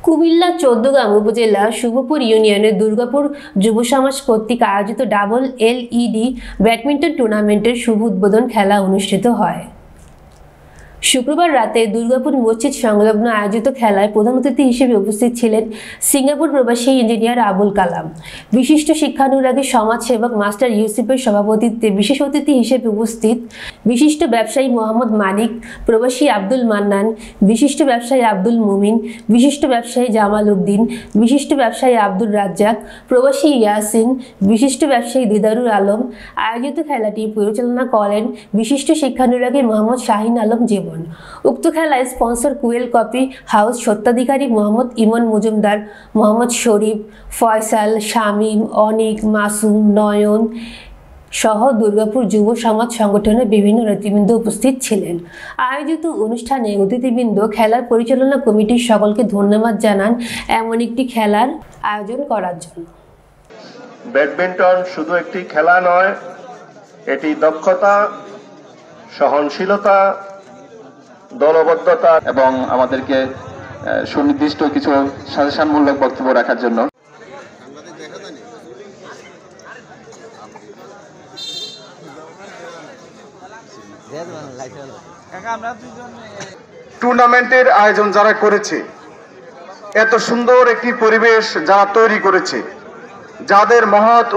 কুমিল্লা ১৪গ্রাম উপজেলা শুভপুর ইউনিয়নের দুর্গাপুর যুব সমাজ কর্তৃক আয়োজিত ডাবল এলইডি ব্যাডমিন্টন টুর্নামেন্টের শুভ উদ্বোধন খেলা অনুষ্ঠিত হয়। শুক্রবার রাতে দুর্গাপুর মসজিদ সংলগ্ন আয়োজিত খেলায় প্রধান অতিথি হিসেবে উপস্থিত ছিলেন সিঙ্গাপুর প্রবাসী ইঞ্জিনিয়ার আবুল কালাম। বিশিষ্ট শিক্ষানুরাগী সমাজসেবক মাস্টার ইউসুফের সভাপতিত্বে বিশেষ অতিথি হিসেবে উপস্থিত বিশিষ্ট ব্যবসায়ী মোহাম্মদ মানিক, প্রবাসী আব্দুল মান্নান, বিশিষ্ট ব্যবসায়ী আব্দুল মুমিন, বিশিষ্ট ব্যবসায়ী জামাল উদ্দিন, বিশিষ্ট ব্যবসায়ী আব্দুর রাজ্জাক, প্রবাসী ইয়াসিন, বিশিষ্ট ব্যবসায়ী দিদারুল আলম। আয়োজিত খেলাটি পরিচালনা করেন বিশিষ্ট শিক্ষানুরাগী মোহাম্মদ শাহিন আলম জীবন। উক্ত খেলায় স্পন্সর কুয়েল কফি হাউস, স্বত্বাধিকারী মোহাম্মদ ইমন মজুমদার, মোহাম্মদ শরীফ, ফয়সাল, শামীম, অনিক, মাসুম, নয়ন সহ দুর্গাপুর যুব সমাজ সংগঠনের বিভিন্ন নেতৃবৃন্দ উপস্থিত ছিলেন। আয়োজিত অনুষ্ঠানে অতিথিবৃন্দ খেলার পরিচালনা কমিটির সকলকে ধন্যবাদ জানান এমন একটি খেলার আয়োজন করার জন্য। ব্যাডমিন্টন শুধু একটি খেলা নয়, এটি দক্ষতা, সহনশীলতা, দলবদ্ধতা এবং আমাদেরকে সুনির্দিষ্ট কিছু সাজেশনমূলক বক্তব্য রাখার জন্য। টুর্নামেন্টের আয়োজন যারা করেছে, এত সুন্দর একটি পরিবেশ যারা তৈরি করেছে, যাদের মহৎ